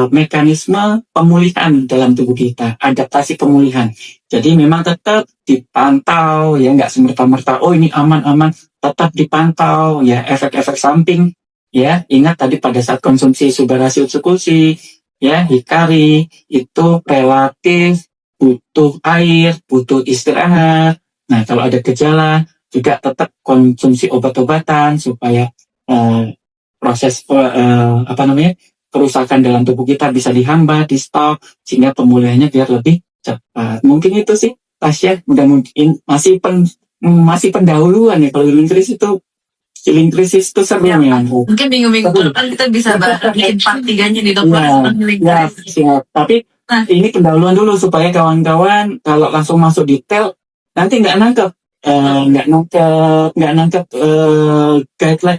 mekanisme pemulihan dalam tubuh kita, adaptasi pemulihan. Jadi memang tetap dipantau, ya, nggak semerta-merta, oh ini aman-aman, tetap dipantau, ya, efek-efek samping, ya. Ingat tadi pada saat konsumsi Subarashi Utsukushi, ya, Hikari itu relatif butuh air, butuh istirahat. Nah, kalau ada gejala juga tetap konsumsi obat-obatan supaya proses kerusakan dalam tubuh kita bisa dihambat, di stop, sehingga pemulihannya biar lebih cepat. Mungkin itu sih, Tasya. Mudah-mudahan masih pendahuluan, ya. Kalau healing crisis itu seru, ya. Mungkin minggu-minggu depan kita bisa bikin part 3-nya di dokter healing crisis. Siap. Tapi ini pendahuluan dulu supaya kawan-kawan kalau langsung masuk detail nanti nggak nangkep guideline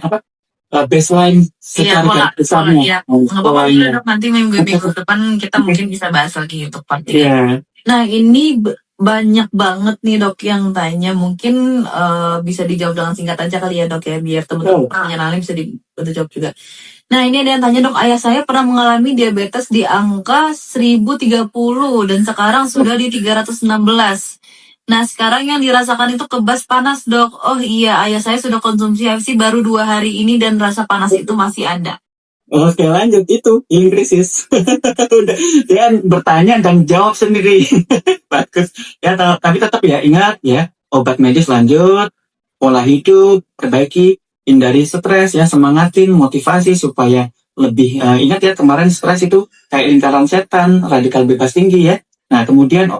baseline secara besarnya. Nanti minggu-minggu depan kita mungkin bisa bahas lagi untuk part 3. Nah, ini banyak banget nih, Dok, yang tanya. Mungkin bisa dijawab dengan singkat aja kali ya, Dok, ya, biar teman-teman yang lain bisa dibantu jawab juga. Nah, ini ada yang tanya, Dok, ayah saya pernah mengalami diabetes di angka 1030 dan sekarang sudah di 316. Nah, sekarang yang dirasakan itu kebas panas, Dok. Oh iya, ayah saya sudah konsumsi HFC baru 2 hari ini dan rasa panas itu masih ada. Oke, lanjut. Itu healing crisis. Dia bertanya dan jawab sendiri. Bagus. Ya, tapi tetap, ya, ingat, ya, obat medis lanjut, pola hidup perbaiki, hindari stres, ya, semangatin, motivasi supaya lebih ingat, ya, kemarin stres itu kayak lingkaran setan, radikal bebas tinggi, ya. Nah, kemudian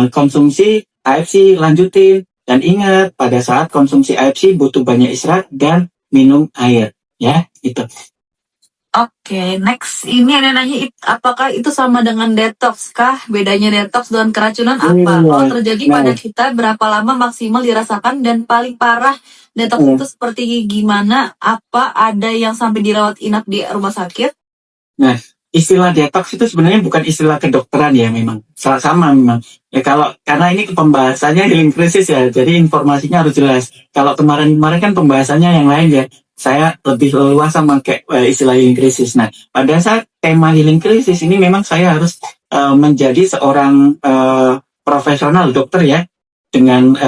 konsumsi AFC lanjutin, dan ingat pada saat konsumsi AFC butuh banyak istirahat dan minum air, ya, itu. Oke, next. Ini ada nanya, apakah itu sama dengan detox kah? Bedanya detox dengan keracunan apa? Kalau terjadi pada kita, berapa lama maksimal dirasakan? Dan paling parah detox itu seperti gimana? Apa ada yang sampai dirawat inap di rumah sakit? Nah, istilah detox itu sebenarnya bukan istilah kedokteran, ya, memang sama memang. Ya, karena ini pembahasannya healing crisis, ya, jadi informasinya harus jelas. Kalau kemarin kan pembahasannya yang lain, ya. Saya lebih leluasa pakai istilah healing crisis. Nah, pada saat tema healing crisis ini memang saya harus menjadi seorang profesional dokter, ya, dengan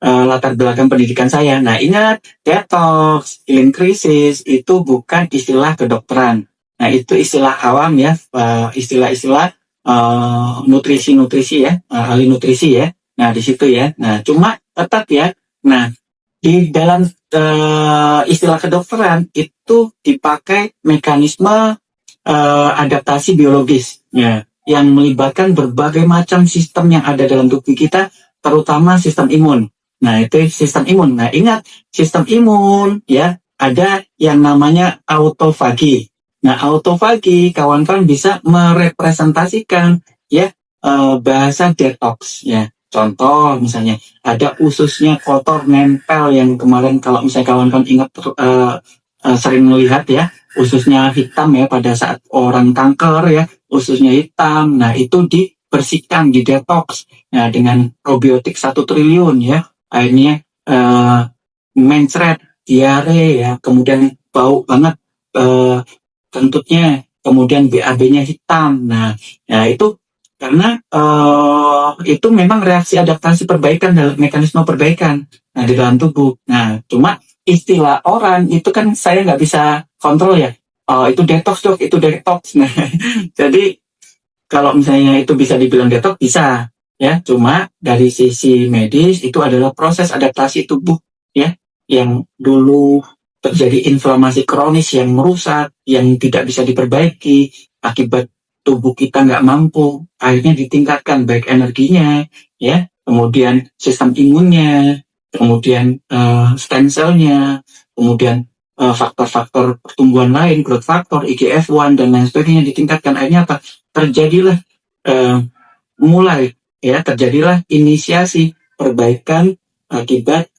latar belakang pendidikan saya. Nah, ingat, detox, healing crisis itu bukan istilah kedokteran. Nah, itu istilah awam, ya, istilah-istilah nutrisi, ya, ahli nutrisi, ya. Nah, di situ, ya. Nah, cuma tetap, ya. Nah, di dalam istilah kedokteran itu dipakai mekanisme adaptasi biologis, ya, yang melibatkan berbagai macam sistem yang ada dalam tubuh kita, terutama sistem imun. Nah, itu sistem imun. Nah, ingat, sistem imun, ya, ada yang namanya autofagi. Nah, autofagi kawan-kawan bisa merepresentasikan ya bahasa detox ya. Contoh misalnya ada ususnya kotor nempel yang kemarin kalau misalnya kawan-kawan ingat sering melihat ya ususnya hitam ya pada saat orang kanker ya ususnya hitam. Nah itu dibersihkan, didetox. Nah dengan probiotik 1 triliun ya akhirnya mencret, diare ya, kemudian bau banget kentutnya, kemudian BAB-nya hitam. Nah itu karena itu memang reaksi adaptasi perbaikan dalam mekanisme perbaikan di dalam tubuh. Nah, cuma istilah orang itu kan saya nggak bisa kontrol ya. Oh, itu detox dok, itu detox. Nah, jadi kalau misalnya itu bisa dibilang detox bisa ya. Cuma dari sisi medis itu adalah proses adaptasi tubuh ya yang dulu terjadi inflamasi kronis yang merusak, yang tidak bisa diperbaiki akibat tubuh kita nggak mampu, akhirnya ditingkatkan baik energinya, ya, kemudian sistem imunnya, kemudian stem cell-nya, kemudian faktor-faktor pertumbuhan lain, growth factor, IGF-1 dan lain sebagainya ditingkatkan. Akhirnya apa? Terjadilah terjadilah inisiasi perbaikan akibat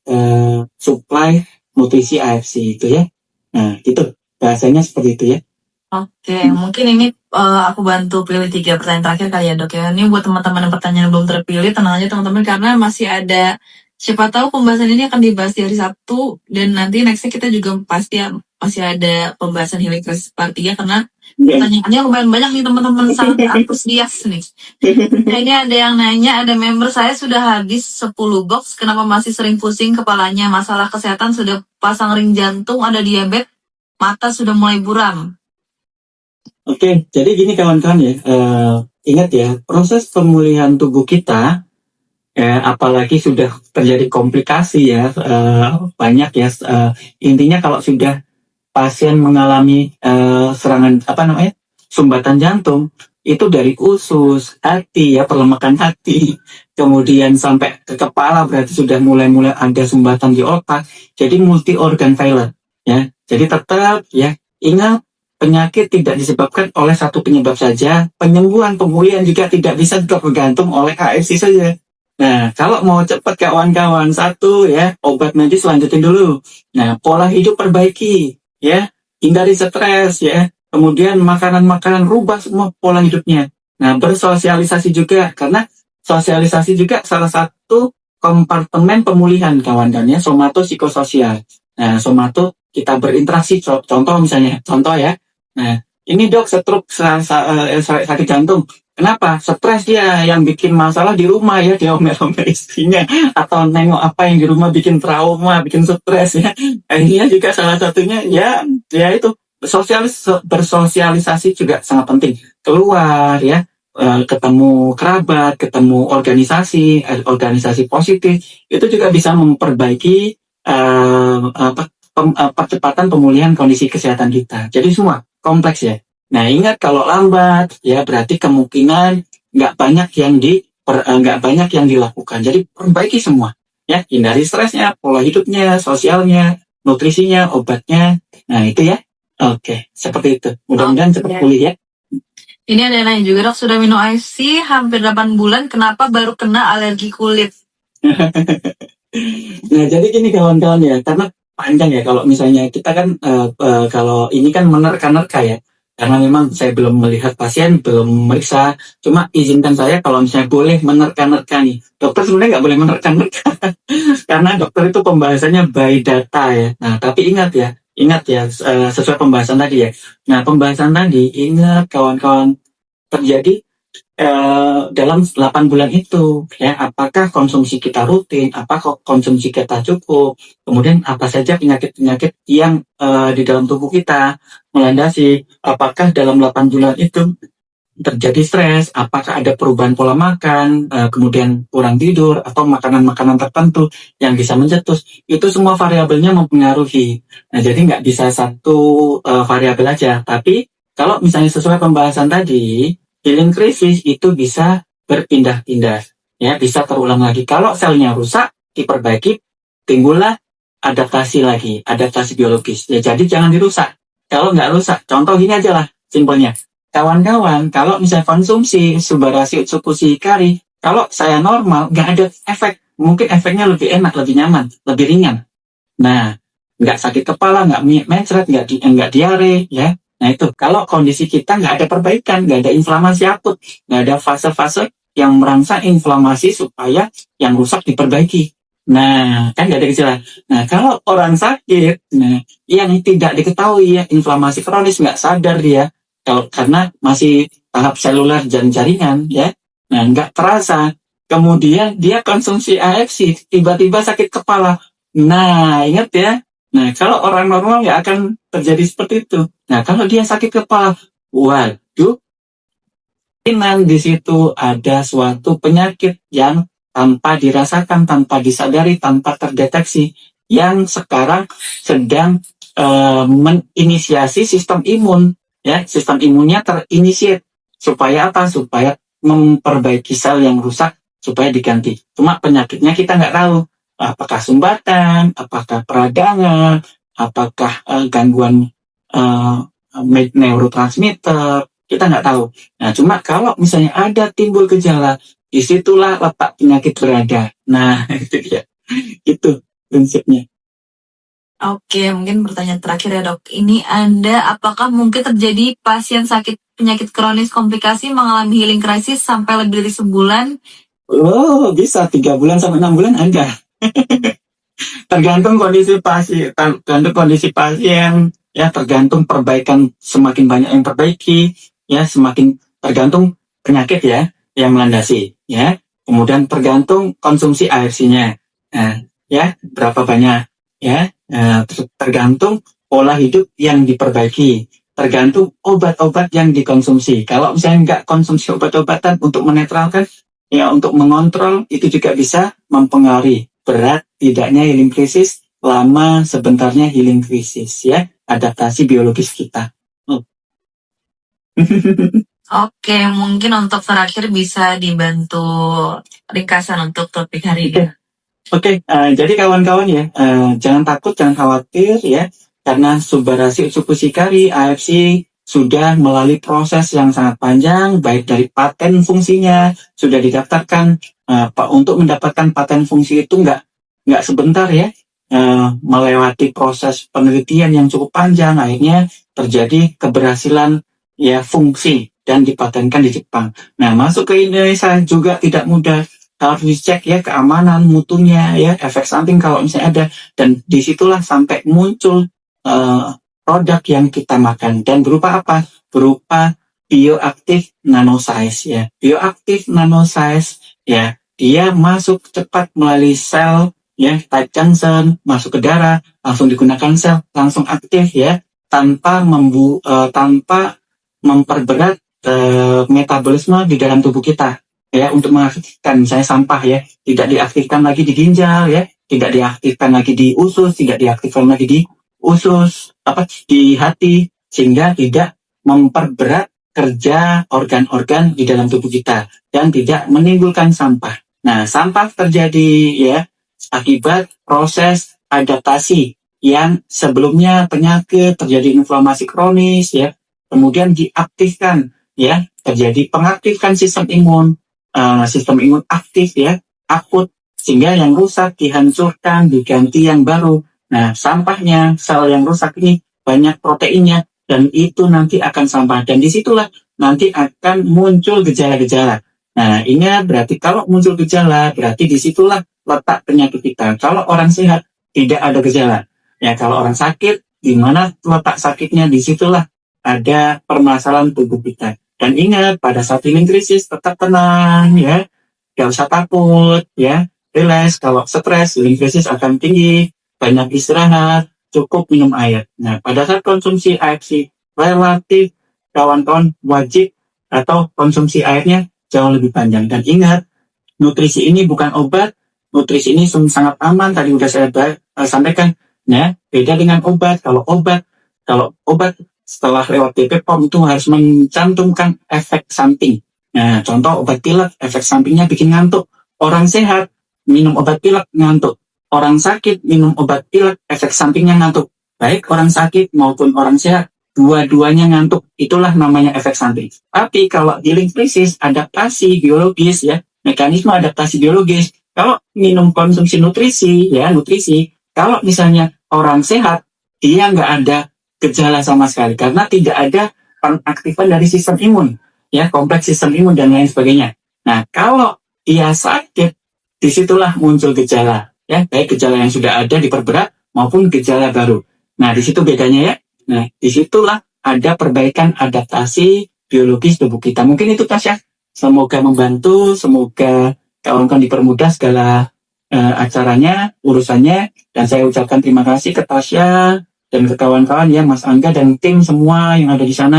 supply nutrisi AFC itu ya. Nah, gitu. Bahasanya seperti itu ya. Oke, mungkin ini aku bantu pilih 3 pertanyaan terakhir kali ya dok ya. Ini buat teman-teman yang pertanyaan yang belum terpilih, tenang aja teman-teman karena masih ada, siapa tahu pembahasan ini akan dibahas di hari Sabtu dan nanti nextnya kita juga pasti masih ada pembahasan healing crisis part 3 karena pertanyaannya lumayan banyak nih teman-teman, sangat antusias nih. Nah, ini ada yang nanya, ada member saya sudah habis 10 box, kenapa masih sering pusing kepalanya, masalah kesehatan, sudah pasang ring jantung, ada diabetes, mata sudah mulai buram. Oke, jadi gini kawan-kawan ya, ingat ya, proses pemulihan tubuh kita, apalagi sudah terjadi komplikasi ya, banyak ya, intinya kalau sudah pasien mengalami serangan sumbatan jantung, itu dari usus, hati ya, perlemakan hati, kemudian sampai ke kepala berarti sudah mulai ada sumbatan di otak, jadi multi organ failure ya. Jadi tetap ya ingat, penyakit tidak disebabkan oleh satu penyebab saja, penyembuhan pemulihan juga tidak bisa tergantung oleh AFC saja. Nah, kalau mau cepat kawan-kawan, satu ya, obat medis lanjutin dulu. Nah, pola hidup perbaiki ya, hindari stres ya. Kemudian makanan-makanan rubah semua pola hidupnya. Nah, bersosialisasi juga karena sosialisasi juga salah satu kompartemen pemulihan kawan-kawan ya, somato psikososial. Nah, somato kita berinteraksi, contoh ya. Nah, ini dok stroke sakit jantung. Kenapa? Stres dia yang bikin masalah di rumah ya, dia omel-omel istrinya atau nengok apa yang di rumah bikin trauma, bikin stres ya. Akhirnya juga salah satunya ya itu bersosialisasi juga sangat penting. Keluar ya, ketemu kerabat, ketemu organisasi positif, itu juga bisa memperbaiki percepatan pemulihan kondisi kesehatan kita. Jadi semua kompleks ya. Nah ingat kalau lambat ya berarti kemungkinan nggak banyak yang dilakukan. Jadi perbaiki semua ya, hindari stresnya, pola hidupnya, sosialnya, nutrisinya, obatnya. Nah itu ya. Oke, seperti itu. Mudah-mudahan cepat pulih ya. Ini ada yang nanya juga dok, sudah minum AFC hampir 8 bulan, kenapa baru kena alergi kulit? Nah jadi gini kawan-kawan ya, karena panjang ya kalau misalnya kita kan kalau ini kan menerka-nerka ya, karena memang saya belum melihat pasien, belum meriksa, cuma izinkan saya kalau misalnya boleh menerka-nerka nih. Dokter sebenarnya nggak boleh menerka-nerka karena dokter itu pembahasannya by data ya. Nah tapi ingat ya sesuai pembahasan tadi ya. Nah pembahasan tadi ingat kawan-kawan, terjadi dalam 8 bulan itu ya, apakah konsumsi kita rutin, apakah konsumsi kita cukup, kemudian apa saja penyakit-penyakit yang di dalam tubuh kita melandasi, apakah dalam 8 bulan itu terjadi stres, apakah ada perubahan pola makan, kemudian kurang tidur atau makanan-makanan tertentu yang bisa mencetus, itu semua variabelnya mempengaruhi. Nah jadi nggak bisa satu variabel aja, tapi kalau misalnya sesuai pembahasan tadi, healing crisis itu bisa berpindah-pindah, ya bisa terulang lagi. Kalau selnya rusak, diperbaiki, timbullah adaptasi lagi, adaptasi biologis. Ya, jadi jangan dirusak. Kalau nggak rusak, contoh gini aja lah, simpelnya. Kawan-kawan, kalau misalnya konsumsi Subarashi Utsukushi Hikari, kalau saya normal, nggak ada efek. Mungkin efeknya lebih enak, lebih nyaman, lebih ringan. Nah, nggak sakit kepala, nggak mencret, nggak diare, ya. Nah itu, kalau kondisi kita nggak ada perbaikan, nggak ada inflamasi akut, nggak ada fase-fase yang merangsang inflamasi supaya yang rusak diperbaiki. Nah, kan nggak ada gejala. Nah, kalau orang sakit, nah, yang tidak diketahui ya, inflamasi kronis nggak sadar dia, kalau karena masih tahap seluler dan jaringan, ya. Nah, nggak terasa. Kemudian dia konsumsi AFC, tiba-tiba sakit kepala. Nah, ingat ya. Nah, kalau orang normal nggak akan terjadi seperti itu. Nah, kalau dia sakit kepala, waduh, kemungkinan di situ ada suatu penyakit yang tanpa dirasakan, tanpa disadari, tanpa terdeteksi, yang sekarang sedang menginisiasi sistem imun, ya, sistem imunnya terinisiat supaya apa? Supaya memperbaiki sel yang rusak supaya diganti. Cuma penyakitnya kita nggak tahu. Apakah sumbatan, apakah peradangan, apakah gangguan neurotransmitter, kita nggak tahu. Nah, cuma kalau misalnya ada timbul gejala, disitulah letak penyakit berada. Nah, itu dia. Itu prinsipnya. Oke, mungkin pertanyaan terakhir ya dok. Ini apakah mungkin terjadi pasien sakit penyakit kronis komplikasi mengalami healing crisis sampai lebih dari sebulan? Oh, bisa 3 bulan sampai 6 bulan ada. Tergantung kondisi pasien, ya, tergantung perbaikan, semakin banyak yang perbaiki, ya, semakin tergantung penyakit ya yang melandasi, ya. Kemudian tergantung konsumsi AFC-nya, ya, berapa banyak, ya. Tergantung pola hidup yang diperbaiki, tergantung obat-obat yang dikonsumsi. Kalau misalnya nggak konsumsi obat-obatan untuk menetralkan, ya, untuk mengontrol, itu juga bisa mempengaruhi berat tidaknya healing krisis, lama sebentarnya healing krisis, ya, adaptasi biologis kita. Oke, mungkin untuk terakhir bisa dibantu ringkasan untuk topik hari ini. Oke, jadi kawan-kawan ya, jangan takut, jangan khawatir ya, karena Subarashi Utsukushi Hikari AFC sudah melalui proses yang sangat panjang, baik dari paten fungsinya sudah didaftarkan. Untuk mendapatkan paten fungsi itu nggak sebentar ya, melewati proses penelitian yang cukup panjang, akhirnya terjadi keberhasilan ya fungsi dan dipatenkan di Jepang. Nah, masuk ke Indonesia juga tidak mudah. Harus dicek ya keamanan, mutunya, ya, efek samping kalau misalnya ada, dan disitulah sampai muncul produk yang kita makan. Dan berupa apa? Berupa bioaktif nanosize, ya. Bioaktif nanosize, ya, dia masuk cepat melalui sel, ya, tight junction, masuk ke darah, langsung digunakan sel, langsung aktif, ya, tanpa memperberat metabolisme di dalam tubuh kita, ya, untuk mengaktifkan misalnya sampah, ya, tidak diaktifkan lagi di ginjal, ya, tidak diaktifkan lagi di usus, tidak diaktifkan lagi di di hati, sehingga tidak memperberat kerja organ-organ di dalam tubuh kita dan tidak menimbulkan sampah. Nah, sampah terjadi ya akibat proses adaptasi yang sebelumnya penyakit, terjadi inflamasi kronis, ya, kemudian diaktifkan, ya, terjadi pengaktifkan sistem imun aktif, ya, akut, sehingga yang rusak dihancurkan, diganti yang baru. Nah, sampahnya, sel yang rusak ini banyak proteinnya, dan itu nanti akan sampah, dan disitulah nanti akan muncul gejala-gejala. Nah, ingat, berarti kalau muncul gejala, berarti disitulah letak penyakit kita. Kalau orang sehat, tidak ada gejala. Ya, kalau orang sakit, di mana letak sakitnya, disitulah ada permasalahan tubuh kita. Dan ingat, pada saat healing krisis, tetap tenang, ya. Gak usah takut, ya. Relax, kalau stres, healing krisis akan tinggi. Banyak istirahat, cukup minum air. Nah, pada saat konsumsi AFC, relatif kawan-kawan wajib atau konsumsi airnya jauh lebih panjang. Dan ingat, nutrisi ini bukan obat. Nutrisi ini sangat aman, tadi udah saya sampaikan. Nah, beda dengan obat. Kalau obat setelah lewat BPOM itu harus mencantumkan efek samping. Nah, contoh obat pilek, efek sampingnya bikin ngantuk. Orang sehat minum obat pilek ngantuk. orang sakit minum obat pilek, efek sampingnya ngantuk. Baik orang sakit maupun orang sehat, dua-duanya ngantuk. Itulah namanya efek samping. Tapi kalau healing krisis, adaptasi biologis ya, mekanisme adaptasi biologis. Kalau minum konsumsi nutrisi, kalau misalnya orang sehat, dia nggak ada gejala sama sekali karena tidak ada pengaktifan dari sistem imun, ya, kompleks sistem imun dan lain sebagainya. Nah, kalau dia sakit, disitulah muncul gejala, ya, baik gejala yang sudah ada diperberat maupun gejala baru. Nah, di situ bedanya ya. Nah, disitulah ada perbaikan adaptasi biologis tubuh kita. Mungkin itu Tasya. Semoga membantu, semoga kawan-kawan dipermudah segala acaranya, urusannya. Dan saya ucapkan terima kasih ke Tasya dan ke kawan-kawan ya, Mas Angga dan tim semua yang ada di sana.